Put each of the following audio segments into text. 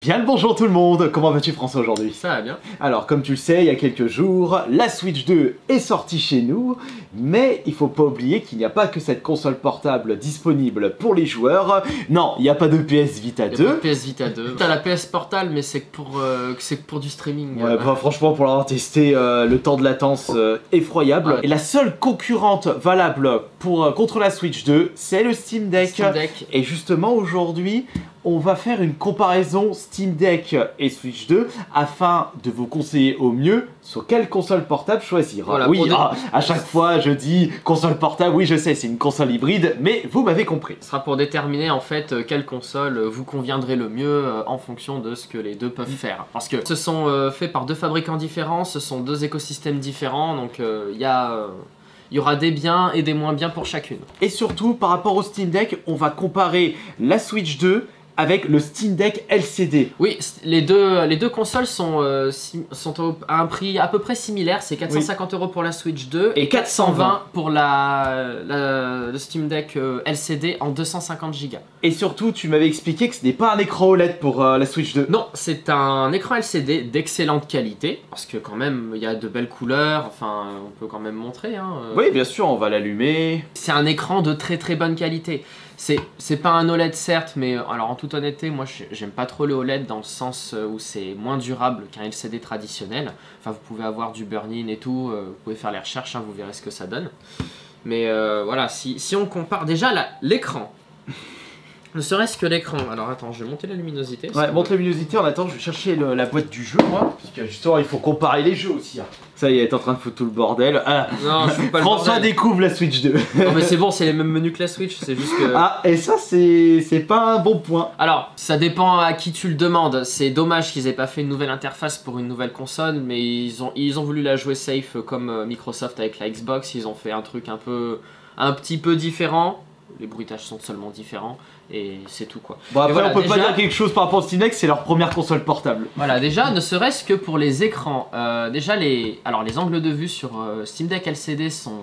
Bien le bonjour tout le monde, comment vas-tu François aujourd'hui? Ça va bien. Alors comme tu le sais, il y a quelques jours, la Switch 2 est sortie chez nous, mais il faut pas oublier qu'il n'y a pas que cette console portable disponible pour les joueurs. Non, il n'y a pas de PS Vita 2. Il y a pas de PS Vita 2. T'as la PS Portal, mais c'est que pour du streaming. Ouais, bah, franchement, pour l'avoir testé, le temps de latence effroyable. Ouais. Et la seule concurrente valable contre la Switch 2, c'est le Steam Deck. Steam Deck. Et justement, aujourd'hui, on va faire une comparaison Steam Deck et Switch 2 afin de vous conseiller au mieux sur quelle console portable choisir. Voilà, oui, à chaque fois je dis console portable, oui je sais, c'est une console hybride, mais vous m'avez compris. Ce sera pour déterminer en fait quelle console vous conviendrait le mieux en fonction de ce que les deux peuvent faire. Parce que ce sont faits par deux fabricants différents, ce sont deux écosystèmes différents, donc il y aura des biens et des moins biens pour chacune. Et surtout, par rapport au Steam Deck, on va comparer la Switch 2 avec le Steam Deck LCD. Oui, les deux consoles sont à un prix à peu près similaire. C'est 450 € pour la Switch 2 et 420 pour le Steam Deck LCD en 250 Go. Et surtout, tu m'avais expliqué que ce n'est pas un écran OLED pour la Switch 2. Non, c'est un écran LCD d'excellente qualité, parce que quand même, il y a de belles couleurs, enfin, on peut quand même montrer. Hein, Oui, bien sûr, on va l'allumer. C'est un écran de très très bonne qualité. C'est pas un OLED certes, mais alors en toute honnêteté, moi j'aime pas trop le OLED dans le sens où c'est moins durable qu'un LCD traditionnel. Enfin, vous pouvez avoir du burn-in et tout, vous pouvez faire les recherches, hein, vous verrez ce que ça donne. Mais voilà, si on compare déjà l'écran, ne serait-ce que l'écran. Alors attends, je vais monter la luminosité. Ouais, monte la luminosité, en attendant, je vais chercher la boîte du jeu, moi. Parce que justement, il faut comparer les jeux aussi. Hein. Ça y est, elle est en train de foutre tout le bordel. Ah. Non, je fous pas le François bordel. découvre la Switch 2. Non mais c'est bon, c'est les mêmes menus que la Switch, c'est juste que... Ah, et ça, c'est pas un bon point. Alors, ça dépend à qui tu le demandes. C'est dommage qu'ils aient pas fait une nouvelle interface pour une nouvelle console, mais ils ont voulu la jouer safe comme Microsoft avec la Xbox. Ils ont fait un truc un petit peu différent. Les bruitages sont seulement différents et c'est tout quoi. Bon après voilà, on peut déjà, pas dire quelque chose par rapport au Steam Deck, c'est leur première console portable. Voilà, déjà ne serait-ce que pour les écrans, déjà les angles de vue sur Steam Deck LCD sont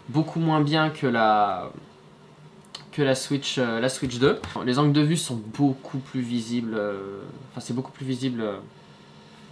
beaucoup moins bien que la Switch 2. Les angles de vue sont beaucoup plus visibles, enfin c'est beaucoup plus visible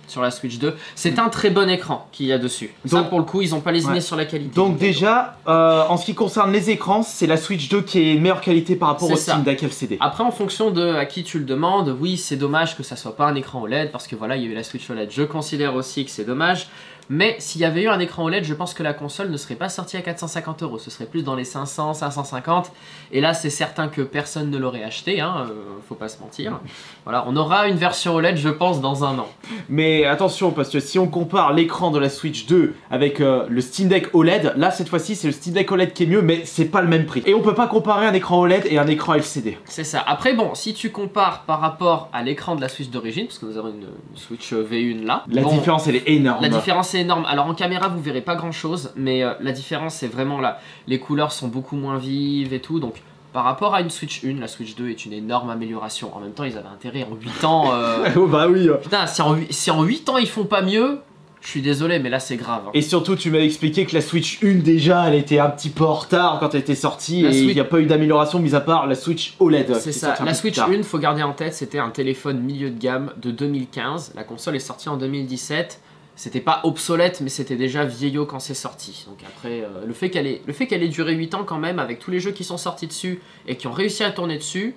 sur la Switch 2. C'est un très bon écran qu'il y a dessus. Donc, ça pour le coup, ils n'ont pas lésiné sur la qualité. Donc déjà, en ce qui concerne les écrans, c'est la Switch 2 qui est meilleure qualité par rapport au Steam Deck LCD. Après, en fonction de à qui tu le demandes, oui, c'est dommage que ça soit pas un écran OLED, parce que voilà, il y a eu la Switch OLED. Je considère aussi que c'est dommage. Mais s'il y avait eu un écran OLED, je pense que la console ne serait pas sortie à 450 €. Ce serait plus dans les 500, 550. Et là, c'est certain que personne ne l'aurait acheté, hein, faut pas se mentir. Voilà, on aura une version OLED, je pense, dans un an. Mais attention, parce que si on compare l'écran de la Switch 2 avec le Steam Deck OLED, là, cette fois-ci, c'est le Steam Deck OLED qui est mieux, mais c'est pas le même prix. Et on peut pas comparer un écran OLED et un écran LCD. C'est ça. Après, bon, si tu compares par rapport à l'écran de la Switch d'origine, parce que nous avons une Switch V1 là. La différence, elle est énorme. La différence est énorme. Alors en caméra, vous verrez pas grand chose, mais la différence c'est vraiment là. Les couleurs sont beaucoup moins vives et tout, donc par rapport à une Switch 1, la Switch 2 est une énorme amélioration. En même temps, ils avaient intérêt en 8 ans. Oh bah oui. Putain, si en 8 ans ils font pas mieux, je suis désolé, mais là c'est grave. Hein. Et surtout, tu m'as expliqué que la Switch 1 déjà, elle était un petit peu en retard quand elle était sortie et il n'y a pas eu d'amélioration mis à part la Switch OLED. C'est ça, la Switch 1, faut garder en tête, c'était un téléphone milieu de gamme de 2015. La console est sortie en 2017. C'était pas obsolète, mais c'était déjà vieillot quand c'est sorti. Donc après, le fait qu'elle ait duré 8 ans quand même, avec tous les jeux qui sont sortis dessus et qui ont réussi à tourner dessus,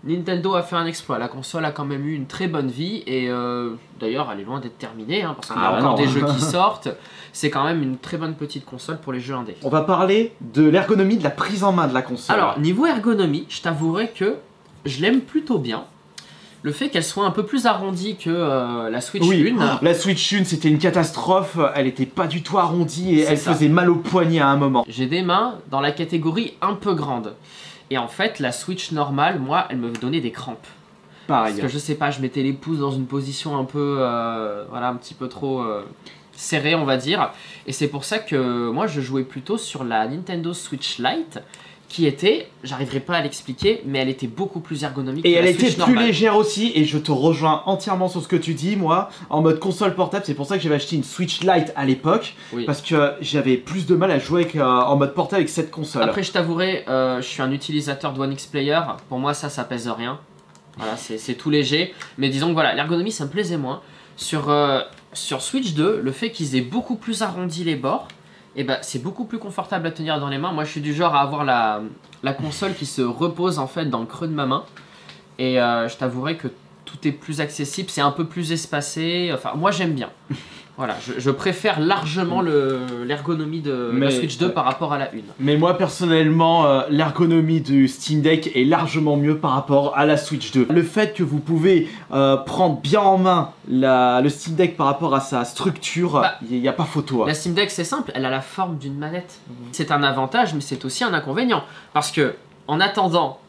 Nintendo a fait un exploit. La console a quand même eu une très bonne vie et d'ailleurs elle est loin d'être terminée, hein, parce qu'il y a encore des jeux qui sortent. C'est quand même une très bonne petite console pour les jeux indés. On va parler de l'ergonomie de la prise en main de la console. Alors, niveau ergonomie, je t'avouerai que je l'aime plutôt bien. Le fait qu'elle soit un peu plus arrondie que la Switch 1. La Switch 1 c'était une catastrophe, elle était pas du tout arrondie et elle faisait mal au poignet à un moment. J'ai des mains dans la catégorie un peu grande. Et en fait, la Switch normale, moi, elle me donnait des crampes. Pareil. Parce que je sais pas, je mettais les pouces dans une position un peu, voilà, un petit peu trop serrée, on va dire. Et c'est pour ça que moi, je jouais plutôt sur la Nintendo Switch Lite, qui était, j'arriverai pas à l'expliquer, mais elle était beaucoup plus ergonomique. Et que elle la était Switch plus normale. légère aussi, et je te rejoins entièrement sur ce que tu dis, moi, en mode console portable, c'est pour ça que j'avais acheté une Switch Lite à l'époque, parce que j'avais plus de mal à jouer en mode portable avec cette console. Après, je t'avouerai, je suis un utilisateur de One X Player, pour moi ça pèse rien. Voilà, c'est tout léger. Mais disons que voilà, l'ergonomie, ça me plaisait moins. Sur Switch 2, le fait qu'ils aient beaucoup plus arrondi les bords, et ben, c'est beaucoup plus confortable à tenir dans les mains. Moi, je suis du genre à avoir la console qui se repose en fait dans le creux de ma main. Et je t'avouerai que tout est plus accessible, c'est un peu plus espacé. Enfin, moi, j'aime bien. Voilà, je préfère largement l'ergonomie de la Switch 2 par rapport à la 1. Mais moi personnellement, l'ergonomie du Steam Deck est largement mieux par rapport à la Switch 2. Le fait que vous pouvez prendre bien en main le Steam Deck par rapport à sa structure, il n'y a pas photo. La Steam Deck c'est simple, elle a la forme d'une manette. C'est un avantage mais c'est aussi un inconvénient. Parce que en attendant,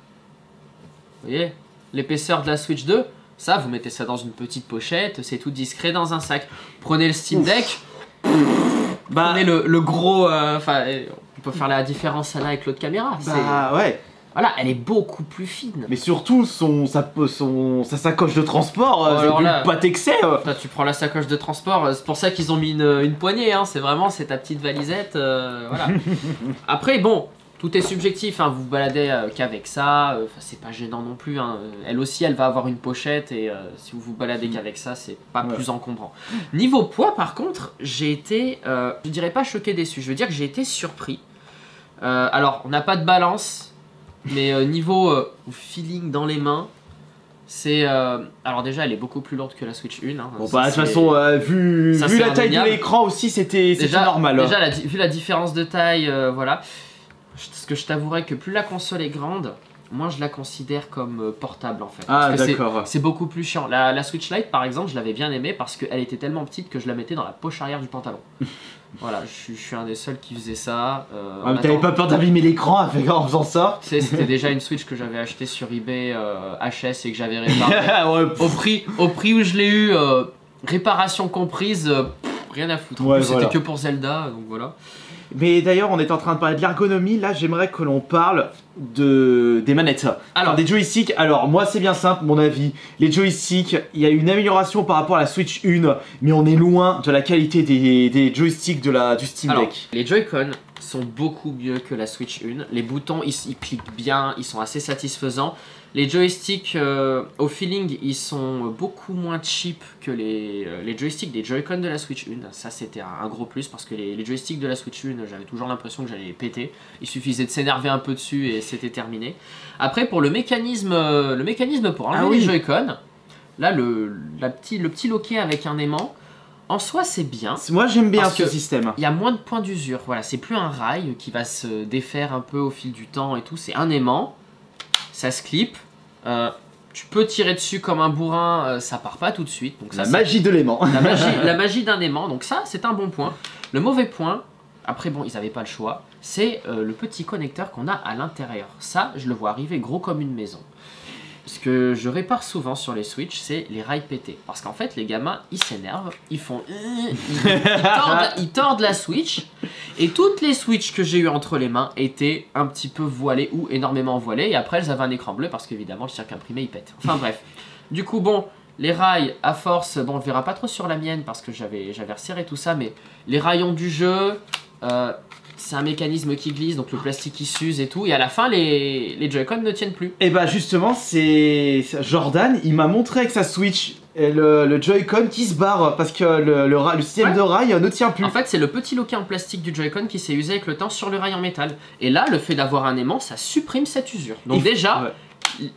vous voyez, l'épaisseur de la Switch 2, ça, vous mettez ça dans une petite pochette, c'est tout discret dans un sac. Prenez le Steam Deck, prenez le gros... Enfin, on peut faire la différence là avec l'autre caméra. Ouais. Voilà, elle est beaucoup plus fine. Mais surtout, sa sacoche de transport, pas d'excès. Tu prends la sacoche de transport, c'est pour ça qu'ils ont mis une poignée, hein, c'est ta petite valisette, voilà. Après, bon... Tout est subjectif, hein, vous vous baladez qu'avec ça, c'est pas gênant non plus. Hein. Elle aussi, elle va avoir une pochette et si vous vous baladez qu'avec ça, c'est pas plus encombrant. Niveau poids, par contre, j'ai été, je dirais pas choqué, déçu, je veux dire que j'ai été surpris. Alors, on n'a pas de balance, mais niveau feeling dans les mains, c'est... alors déjà, elle est beaucoup plus lourde que la Switch 1. Hein. Bon bah de toute façon, vu la taille de l'écran aussi, c'était normal. Déjà, vu la différence de taille, voilà. Parce que je t'avouerai que plus la console est grande, moi je la considère comme portable en fait. Ah d'accord. C'est beaucoup plus chiant. La Switch Lite par exemple, je l'avais bien aimée parce qu'elle était tellement petite que je la mettais dans la poche arrière du pantalon. Voilà, je suis un des seuls qui faisait ça. Mais t'avais pas peur d'abîmer l'écran en faisant ça? C'était déjà une Switch que j'avais achetée sur eBay HS et que j'avais réparée. Au prix où je l'ai eu, réparation comprise, rien à foutre. Ouais, c'était que pour Zelda, donc voilà. Mais d'ailleurs, on est en train de parler de l'ergonomie. Là, j'aimerais que l'on parle des manettes. Alors, des joysticks. Alors, moi, c'est bien simple, mon avis. Les joysticks, il y a une amélioration par rapport à la Switch 1, mais on est loin de la qualité des joysticks du Steam Deck. Les Joy-Con sont beaucoup mieux que la Switch 1. Les boutons, ils cliquent bien, ils sont assez satisfaisants. Les joysticks, au feeling, ils sont beaucoup moins cheap que les joysticks des Joy-Con de la Switch 1. Ça, c'était un gros plus parce que les joysticks de la Switch 1, j'avais toujours l'impression que j'allais les péter. Il suffisait de s'énerver un peu dessus et c'était terminé. Après, pour le mécanisme pour enlever les Joy-Con, là, le petit loquet avec un aimant, en soi, c'est bien. Moi, j'aime bien ce système. Il y a moins de points d'usure. Voilà, c'est plus un rail qui va se défaire un peu au fil du temps et tout. C'est un aimant. Ça se clip. Tu peux tirer dessus comme un bourrin, ça part pas tout de suite. Donc ça, la magie de l'aimant. La magie d'un aimant. Donc ça, c'est un bon point. Le mauvais point, après bon, ils n'avaient pas le choix, c'est le petit connecteur qu'on a à l'intérieur. Ça, je le vois arriver gros comme une maison. Ce que je répare souvent sur les Switch, c'est les rails pétés. Parce qu'en fait, les gamins, ils s'énervent, ils font... Ils tordent la Switch. Et toutes les Switch que j'ai eues entre les mains étaient un petit peu voilées ou énormément voilées. Et après, elles avaient un écran bleu parce qu'évidemment, le circuit imprimé, il pète. Enfin bref. Du coup, bon, les rails, à force... Bon, on le verra pas trop sur la mienne parce que j'avais resserré tout ça. Mais les rayons du jeu... c'est un mécanisme qui glisse, donc le plastique qui s'use et tout, et à la fin les Joy-Con ne tiennent plus. Et bah justement, c'est Jordan, il m'a montré avec sa Switch le Joy-Con qui se barre parce que le système de rail ne tient plus. En fait, c'est le petit loquet en plastique du Joy-Con qui s'est usé avec le temps sur le rail en métal. Et là, le fait d'avoir un aimant, ça supprime cette usure. Donc déjà,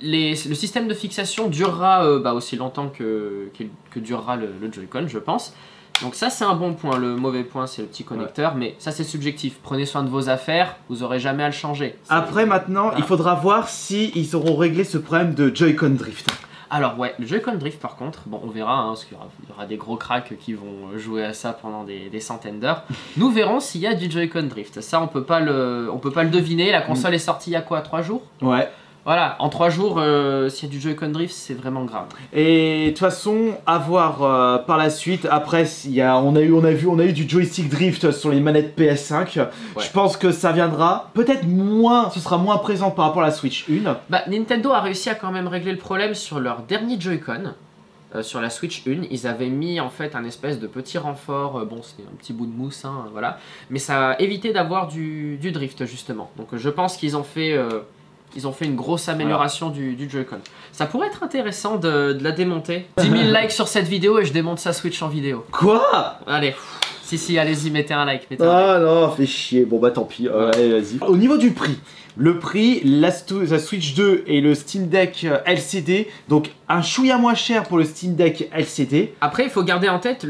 le système de fixation durera aussi longtemps que durera le Joy-Con, je pense. Donc ça c'est un bon point, le mauvais point c'est le petit connecteur, mais ça c'est subjectif. Prenez soin de vos affaires, vous aurez jamais à le changer. Après maintenant, il faudra voir si ils auront réglé ce problème de Joy-Con Drift. Alors ouais, le Joy-Con Drift par contre, bon on verra, hein, parce qu'il y aura des gros cracks qui vont jouer à ça pendant des centaines d'heures. Nous verrons s'il y a du Joy-Con Drift, ça on peut pas le deviner, la console est sortie il y a quoi, 3 jours? Ouais. Voilà, en 3 jours, s'il y a du Joy-Con Drift, c'est vraiment grave. Et de toute façon, à voir par la suite. Après, on a eu du joystick drift sur les manettes PS5. Ouais. Je pense que ça viendra. Peut-être moins, ce sera moins présent par rapport à la Switch 1. Bah, Nintendo a réussi à quand même régler le problème sur leur dernier Joy-Con. Sur la Switch 1, ils avaient mis en fait un espèce de petit renfort, bon c'était un petit bout de mousse, hein, voilà. Mais ça a évité d'avoir du drift justement. Donc je pense qu'ils ont fait... Ils ont fait une grosse amélioration du Joy-Con. Ça pourrait être intéressant de la démonter. 10 000 likes sur cette vidéo et je démonte sa Switch en vidéo. Quoi? Allez. Si, allez-y, mettez un like. Ah non, fais chier. Bon bah tant pis, allez, vas-y. Au niveau du prix, le prix, la Switch 2 et le Steam Deck LCD, donc un chouïa moins cher pour le Steam Deck LCD. Après, il faut garder en tête,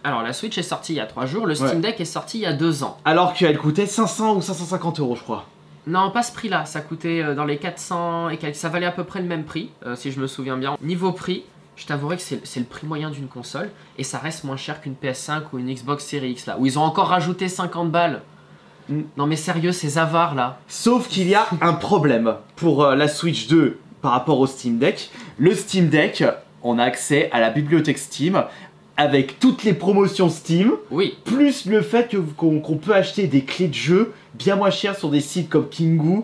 alors la Switch est sortie il y a 3 jours, le Steam Deck est sorti il y a 2 ans. Alors qu'elle coûtait 500 ou 550 euros, je crois. Non, pas ce prix-là, ça coûtait dans les 400 et quelques, ça valait à peu près le même prix, si je me souviens bien. Niveau prix, je t'avouerai que c'est le prix moyen d'une console, et ça reste moins cher qu'une PS5 ou une Xbox Series X, là, où ils ont encore rajouté 50 balles. Non mais sérieux, ces avares là. Sauf qu'il y a un problème pour la Switch 2 par rapport au Steam Deck. Le Steam Deck, on a accès à la bibliothèque Steam, avec toutes les promotions Steam, oui. Plus le fait qu'on peut acheter des clés de jeu bien moins chères sur des sites comme Kingu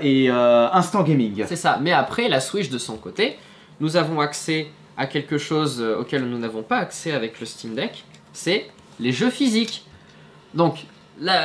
et Instant Gaming. C'est ça, mais après la Switch de son côté, nous avons accès à quelque chose auquel nous n'avons pas accès avec le Steam Deck, c'est les jeux physiques. Donc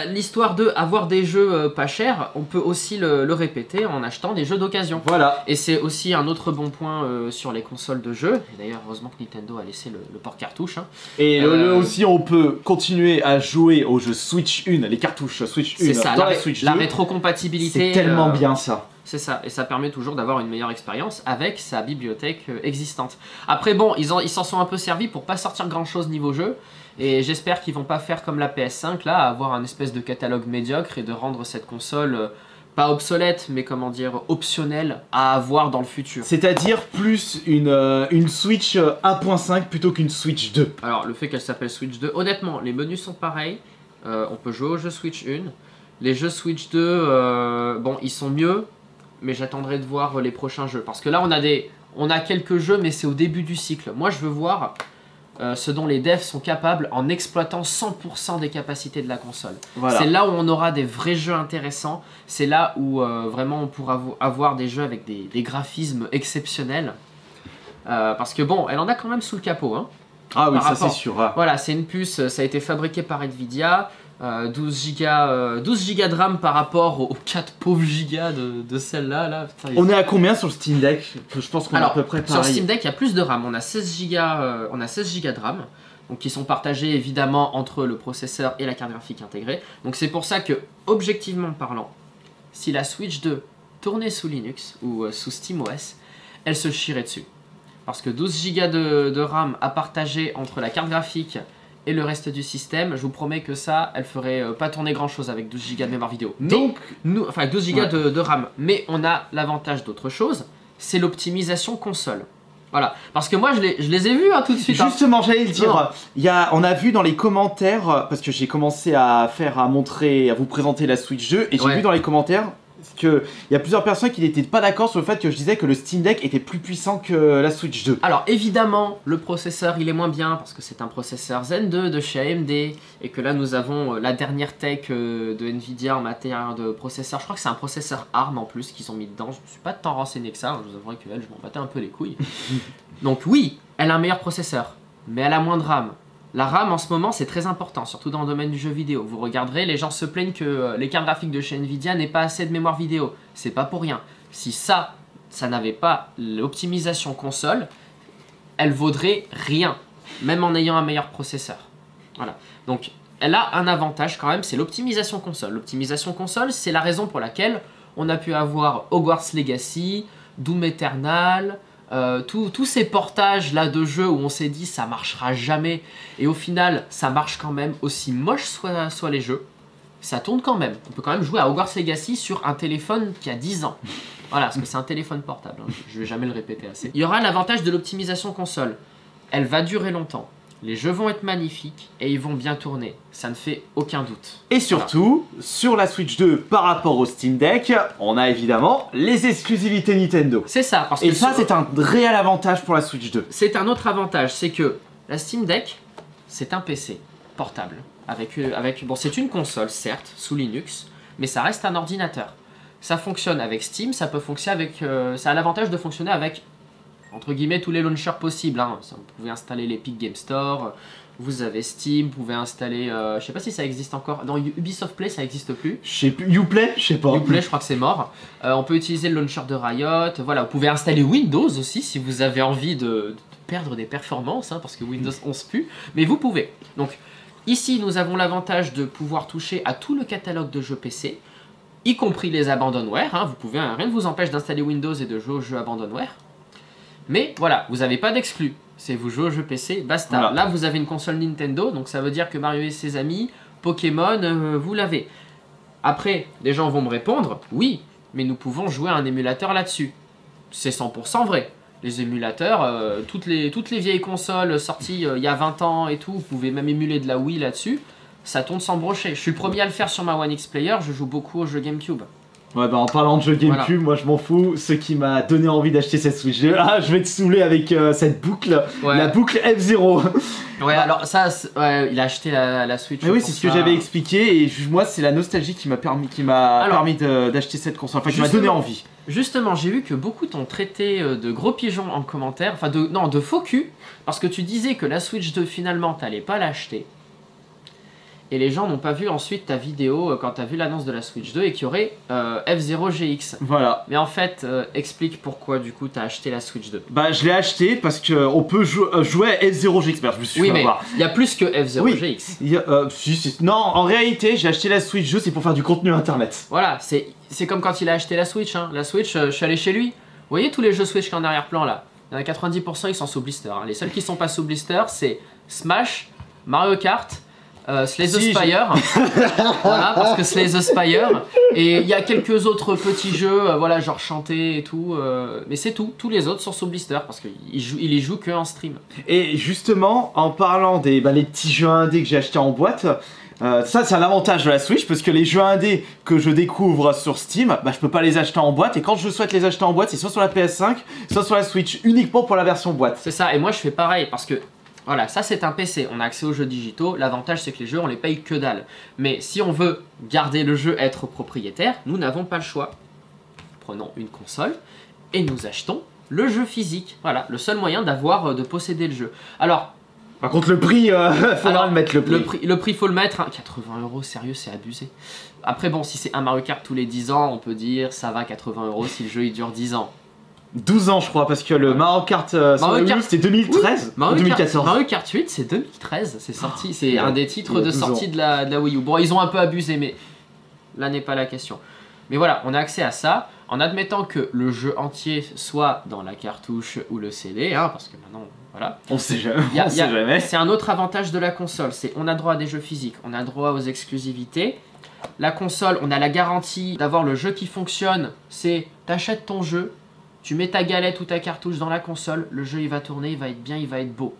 l'histoire de avoir des jeux pas chers, on peut aussi le répéter en achetant des jeux d'occasion. Voilà. Et c'est aussi un autre bon point sur les consoles de jeux. Et d'ailleurs, heureusement que Nintendo a laissé le port cartouche. Hein. Et aussi, on peut continuer à jouer aux jeux Switch 1, les cartouches Switch 1 ça, dans la Switch 2. La rétrocompatibilité. C'est tellement bien ça. C'est ça, et ça permet toujours d'avoir une meilleure expérience avec sa bibliothèque existante. Après bon, ils s'en sont un peu servis pour pas sortir grand chose niveau jeu, et j'espère qu'ils vont pas faire comme la PS5 là, avoir un espèce de catalogue médiocre et de rendre cette console pas obsolète, mais comment dire, optionnelle à avoir dans le futur. C'est-à-dire plus une Switch 1.5 plutôt qu'une Switch 2. Alors le fait qu'elle s'appelle Switch 2, honnêtement, les menus sont pareils, on peut jouer aux jeux Switch 1, les jeux Switch 2, bon, ils sont mieux, mais j'attendrai de voir les prochains jeux. Parce que là, on a quelques jeux, mais c'est au début du cycle. Moi, je veux voir ce dont les devs sont capables en exploitant 100% des capacités de la console. Voilà. C'est là où on aura des vrais jeux intéressants. C'est là où vraiment on pourra avoir des jeux avec des graphismes exceptionnels. Parce que bon, elle en a quand même sous le capot. Hein, ah oui, ça c'est sûr. Ah. Voilà, c'est une puce, ça a été fabriqué par Nvidia. 12 Go de RAM par rapport aux 4 pauvres gigas de celle-là. Là. On est à combien sur le Steam Deck? Je pense qu'on est à peu près pareil. Sur Steam Deck, il y a plus de RAM. On a 16 Go de RAM, donc qui sont partagés évidemment entre le processeur et la carte graphique intégrée. Donc c'est pour ça que, objectivement parlant, si la Switch 2 tournait sous Linux ou sous SteamOS, elle se chierait dessus. Parce que 12 Go de RAM à partager entre la carte graphique et le reste du système, je vous promets que ça, elle ferait pas tourner grand chose avec 12 Go de mémoire vidéo. Donc, enfin 12 Go de RAM. Mais on a l'avantage d'autre chose, c'est l'optimisation console. Voilà, parce que moi je les ai vus hein, tout de suite. Justement, j'allais le dire, on a vu dans les commentaires, parce que j'ai commencé à vous présenter la Switch 2, et j'ai vu dans les commentaires qu'il y a plusieurs personnes qui n'étaient pas d'accord sur le fait que je disais que le Steam Deck était plus puissant que la Switch 2. Alors évidemment, le processeur il est moins bien parce que c'est un processeur Zen 2 de chez AMD et que là nous avons la dernière tech de Nvidia en matière de processeur. Je crois que c'est un processeur ARM en plus qu'ils ont mis dedans. Je me suis pas tant renseigné que ça, hein. Je vous avouerai que elle, je m'en battais un peu les couilles. Donc oui, elle a un meilleur processeur, mais elle a moins de RAM. La RAM en ce moment c'est très important, surtout dans le domaine du jeu vidéo. Vous regarderez, les gens se plaignent que les cartes graphiques de chez Nvidia n'aient pas assez de mémoire vidéo. C'est pas pour rien. Si ça n'avait pas l'optimisation console, elle vaudrait rien, même en ayant un meilleur processeur. Voilà. Donc elle a un avantage quand même, c'est l'optimisation console. L'optimisation console, c'est la raison pour laquelle on a pu avoir Hogwarts Legacy, Doom Eternal... tous ces portages là de jeux où on s'est dit ça marchera jamais et au final ça marche quand même, aussi moche soit les jeux, ça tourne quand même. On peut quand même jouer à Hogwarts Legacy sur un téléphone qui a 10 ans. Voilà, parce que c'est un téléphone portable, hein. Je vais jamais le répéter assez. Il y aura l'avantage de l'optimisation console, elle va durer longtemps. Les jeux vont être magnifiques et ils vont bien tourner, ça ne fait aucun doute. Et surtout, sur la Switch 2 par rapport au Steam Deck, on a évidemment les exclusivités Nintendo. C'est ça, parce que et ça c'est un réel avantage pour la Switch 2. C'est un autre avantage, c'est que la Steam Deck, c'est un PC portable. Bon, c'est une console certes, sous Linux, mais ça reste un ordinateur. Ça fonctionne avec Steam, ça peut fonctionner avec... ça a l'avantage de fonctionner avec... entre guillemets tous les launchers possibles, hein. Vous pouvez installer l'Epic Game Store, vous avez Steam, vous pouvez installer, je sais pas si ça existe encore, dans Ubisoft Play ça existe plus. Je sais plus, Uplay, je sais pas. Uplay je crois que c'est mort. On peut utiliser le launcher de Riot, voilà, vous pouvez installer Windows aussi si vous avez envie de perdre des performances, hein, parce que Windows 11 pue, mais vous pouvez. Donc ici nous avons l'avantage de pouvoir toucher à tout le catalogue de jeux PC, y compris les abandonware, hein, vous pouvez, rien ne vous empêche d'installer Windows et de jouer aux jeux abandonware. Mais voilà, vous n'avez pas d'exclus. C'est vous jouez aux jeux PC, basta. Voilà. Là, vous avez une console Nintendo, donc ça veut dire que Mario et ses amis, Pokémon, vous l'avez. Après, des gens vont me répondre, oui, mais nous pouvons jouer à un émulateur là-dessus. C'est 100% vrai. Les émulateurs, toutes les vieilles consoles sorties il y a 20 ans et tout, vous pouvez même émuler de la Wii là-dessus, ça tourne sans brocher. Je suis le premier à le faire sur ma One X Player, je joue beaucoup aux jeux GameCube. Ouais bah en parlant de jeux GameCube, moi je m'en fous, ce qui m'a donné envie d'acheter cette Switch 2, je vais te saouler avec cette boucle, la boucle F0. Ouais alors ça, il a acheté la Switch. Mais oui c'est ce que j'avais expliqué et moi c'est la nostalgie qui m'a permis d'acheter cette console, enfin qui m'a donné envie. Justement j'ai vu que beaucoup t'ont traité de gros pigeons en commentaire, enfin de faux cul, parce que tu disais que la Switch 2 finalement t'allais pas l'acheter. Et les gens n'ont pas vu ensuite ta vidéo quand tu as vu l'annonce de la Switch 2 et qu'il y aurait F0 GX. Voilà. Mais en fait, explique pourquoi du coup tu as acheté la Switch 2. Bah je l'ai acheté parce qu'on peut jouer à F0 GX. Je me suis oui mais il y a plus que F0 GX. Non, en réalité j'ai acheté la Switch 2 c'est pour faire du contenu internet. Voilà, c'est comme quand il a acheté la Switch. Hein. La Switch, je suis allé chez lui. Vous voyez tous les jeux Switch qui sont en arrière-plan là. Il y en a 90% ils sont sous blister. Hein. Les seuls qui sont pas sous blister c'est Smash, Mario Kart, Slay the Spire, voilà, parce que Slay the Spire, et il y a quelques autres petits jeux, voilà, genre chanter et tout, mais c'est tout, tous les autres sont sous blister, parce qu'il y joue que en stream. Et justement, en parlant des les petits jeux indés que j'ai achetés en boîte, ça c'est un avantage de la Switch, parce que les jeux indés que je découvre sur Steam, je peux pas les acheter en boîte, et quand je souhaite les acheter en boîte, c'est soit sur la PS5, soit sur la Switch, uniquement pour la version boîte. C'est ça, et moi je fais pareil, parce que voilà, ça c'est un PC, on a accès aux jeux digitaux, l'avantage c'est que les jeux on les paye que dalle. Mais si on veut garder le jeu, être propriétaire, nous n'avons pas le choix. Prenons une console et nous achetons le jeu physique. Voilà, le seul moyen de posséder le jeu. Alors, par contre le prix, faudra le mettre le prix. Le prix faut le mettre, hein. 80 €, sérieux c'est abusé. Après bon, si c'est un Mario Kart tous les 10 ans, on peut dire ça va 80 € si le jeu il dure 10 ans. 12 ans je crois parce que le Mario Kart c'était 2013 oui, 2014. Mario Kart 8 c'est 2013, c'est sorti, c'est un des titres de sortie de la Wii U. Bon ils ont un peu abusé mais là n'est pas la question. Mais voilà, on a accès à ça en admettant que le jeu entier soit dans la cartouche ou le CD, hein, parce que maintenant voilà. On sait jamais. C'est un autre avantage de la console, c'est on a droit à des jeux physiques, on a droit aux exclusivités. La console, on a la garantie d'avoir le jeu qui fonctionne, c'est t'achètes ton jeu. Tu mets ta galette ou ta cartouche dans la console, le jeu il va tourner, il va être bien, il va être beau.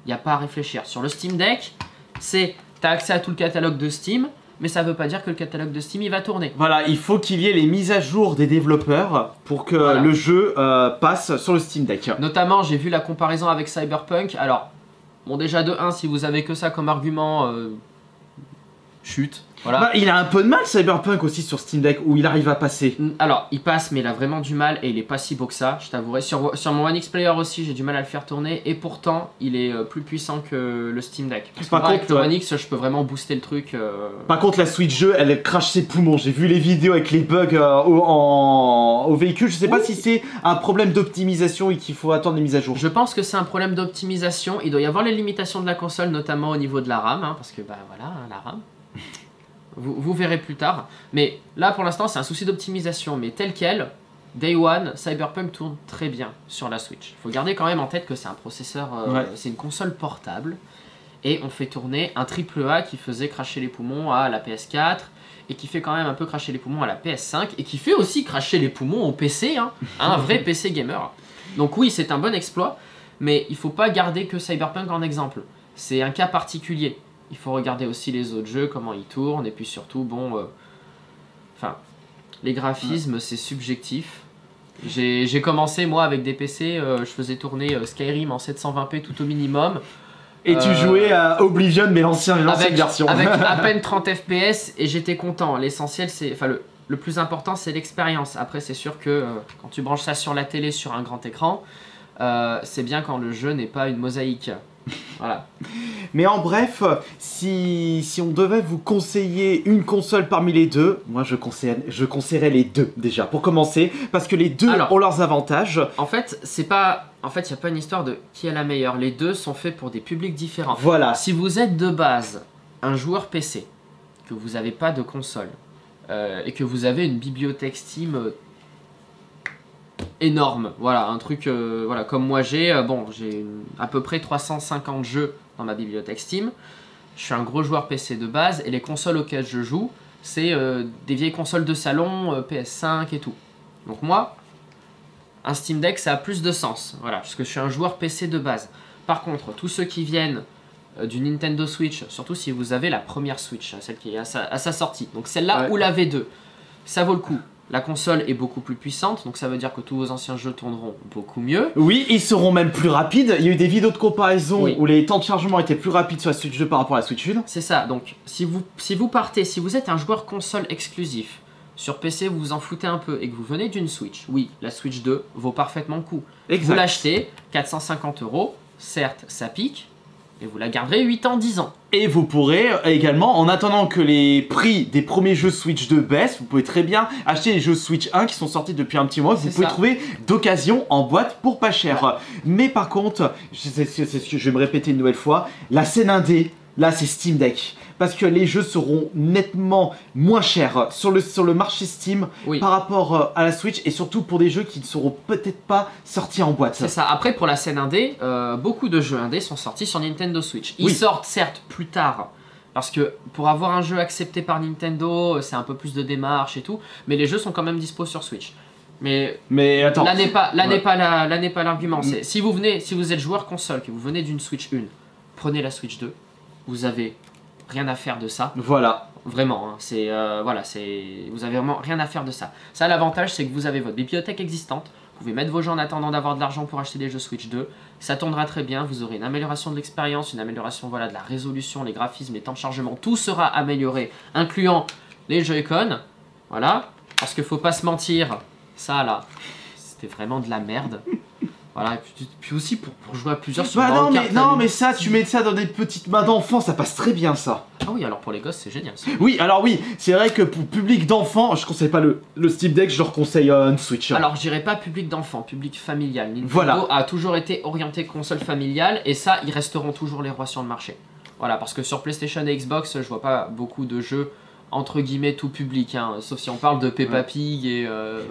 Il n'y a pas à réfléchir. Sur le Steam Deck, tu as accès à tout le catalogue de Steam, mais ça ne veut pas dire que le catalogue de Steam il va tourner. Voilà, il faut qu'il y ait les mises à jour des développeurs pour que le jeu passe sur le Steam Deck. Notamment, j'ai vu la comparaison avec Cyberpunk. Alors, bon déjà de 1, si vous avez que ça comme argument, chute. Voilà. Il a un peu de mal Cyberpunk aussi sur Steam Deck où il arrive à passer. Alors il passe mais il a vraiment du mal et il est pas si beau que ça, je t'avouerai. Sur mon One X Player aussi j'ai du mal à le faire tourner et pourtant il est plus puissant que le Steam Deck. Parce que moi, avec le One X je peux vraiment booster le truc. Par contre la Switch 2 elle crache ses poumons, j'ai vu les vidéos avec les bugs au véhicule, je sais pas si c'est un problème d'optimisation et qu'il faut attendre les mises à jour. Je pense que c'est un problème d'optimisation, il doit y avoir les limitations de la console notamment au niveau de la RAM, hein, parce que voilà la RAM. Vous verrez plus tard, mais là pour l'instant c'est un souci d'optimisation, mais tel quel, Day One, Cyberpunk tourne très bien sur la Switch. Il faut garder quand même en tête que c'est un processeur, c'est une console portable, et on fait tourner un AAA qui faisait cracher les poumons à la PS4, et qui fait quand même un peu cracher les poumons à la PS5, et qui fait aussi cracher les poumons au PC, hein, un vrai PC gamer. Donc oui, c'est un bon exploit, mais il faut pas garder que Cyberpunk en exemple, c'est un cas particulier. Il faut regarder aussi les autres jeux, comment ils tournent, et puis surtout, bon... les graphismes, c'est subjectif. J'ai commencé, moi, avec des PC, je faisais tourner Skyrim en 720p tout au minimum. Et tu jouais à Oblivion, mais l'ancienne version. Avec à peine 30 FPS, et j'étais content. L'essentiel, c'est... Enfin, le plus important, c'est l'expérience. Après, c'est sûr que quand tu branches ça sur la télé, sur un grand écran, c'est bien quand le jeu n'est pas une mosaïque. Voilà. Mais en bref, si on devait vous conseiller une console parmi les deux, moi je conseillerais les deux déjà, pour commencer, parce que les deux ont leurs avantages. En fait, il n'y a pas une histoire de qui est la meilleure. Les deux sont faits pour des publics différents. Voilà. Si vous êtes de base un joueur PC, que vous n'avez pas de console, et que vous avez une bibliothèque Steam énorme, voilà, un truc voilà, comme moi j'ai à peu près 350 jeux dans ma bibliothèque Steam. Je suis un gros joueur PC de base et les consoles auxquelles je joue, c'est des vieilles consoles de salon, PS5 et tout. Donc moi, un Steam Deck ça a plus de sens, voilà, puisque je suis un joueur PC de base. Par contre, tous ceux qui viennent du Nintendo Switch, surtout si vous avez la première Switch, celle qui est à sa sortie, donc celle-là ou la V2, ça vaut le coup. La console est beaucoup plus puissante, donc ça veut dire que tous vos anciens jeux tourneront beaucoup mieux. Oui, ils seront même plus rapides. Il y a eu des vidéos de comparaison où les temps de chargement étaient plus rapides sur la Switch 2 par rapport à la Switch 1. C'est ça, donc si vous êtes un joueur console exclusif, sur PC vous vous en foutez un peu et que vous venez d'une Switch, oui, la Switch 2 vaut parfaitement le coup. Vous l'achetez, 450 €, certes ça pique, et vous la garderez 8 ans, 10 ans. Et vous pourrez également, en attendant que les prix des premiers jeux Switch 2 baissent, vous pouvez très bien acheter les jeux Switch 1 qui sont sortis depuis un petit mois, que vous pouvez trouver d'occasion en boîte pour pas cher. Ouais. Mais par contre, c'est ce que je vais me répéter une nouvelle fois, la scène indé, là c'est Steam Deck. Parce que les jeux seront nettement moins chers sur le marché Steam par rapport à la Switch, et surtout pour des jeux qui ne seront peut-être pas sortis en boîte. C'est ça. Après, pour la scène indé, beaucoup de jeux indés sont sortis sur Nintendo Switch. Ils sortent certes plus tard, parce que pour avoir un jeu accepté par Nintendo, c'est un peu plus de démarche et tout, mais les jeux sont quand même dispo sur Switch. Mais attends, là n'est pas l'argument. Si vous êtes joueur console, que vous venez d'une Switch 1, prenez la Switch 2, vous avez rien à faire de ça. Voilà. Vraiment, hein, vous avez vraiment rien à faire de ça. Ça, l'avantage, c'est que vous avez votre bibliothèque existante. Vous pouvez mettre vos jeux en attendant d'avoir de l'argent pour acheter des jeux Switch 2. Ça tournera très bien. Vous aurez une amélioration de l'expérience, une amélioration de la résolution, les graphismes, les temps de chargement. Tout sera amélioré, incluant les Joy-Con. Voilà. Parce qu'il faut pas se mentir, ça là, c'était vraiment de la merde. Voilà, et puis aussi pour jouer à plusieurs sur non, mais ça, tu mets ça dans des petites mains d'enfants, ça passe très bien ça. Ah oui, alors pour les gosses, c'est génial ça. Oui, alors oui, c'est vrai que pour public d'enfants, je conseille pas le Steam Deck, je leur conseille une Switch. Alors je dirais pas public d'enfants, public familial. Nintendo a toujours été orienté console familiale, et ça, ils resteront toujours les rois sur le marché. Voilà, parce que sur PlayStation et Xbox, je vois pas beaucoup de jeux entre guillemets tout public, hein, sauf si on parle de Peppa Pig et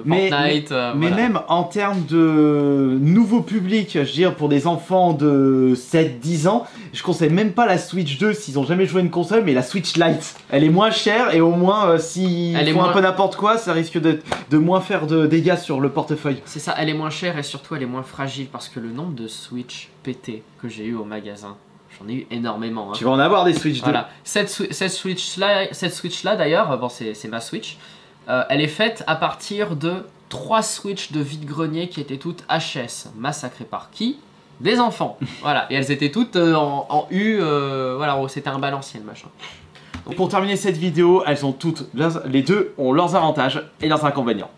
Fortnite. Mais même en termes de nouveau public, je veux dire pour des enfants de 7-10 ans, je conseille même pas la Switch 2 s'ils ont jamais joué à une console, mais la Switch Lite. Elle est moins chère et au moins s'ils font un peu n'importe quoi, ça risque de moins faire de dégâts sur le portefeuille. C'est ça, elle est moins chère et surtout elle est moins fragile, parce que le nombre de Switch pété que j'ai eu au magasin, j'en ai eu énormément. Hein. Tu vas en avoir des Switch 2. Voilà. Cette Switch-là d'ailleurs, bon, c'est ma Switch, elle est faite à partir de 3 Switch de vide-grenier qui étaient toutes HS. Massacrées par qui? Des enfants. Voilà. Et elles étaient toutes en U, voilà, c'était un balancier le machin. Donc, pour terminer cette vidéo, les deux ont leurs avantages et leurs inconvénients.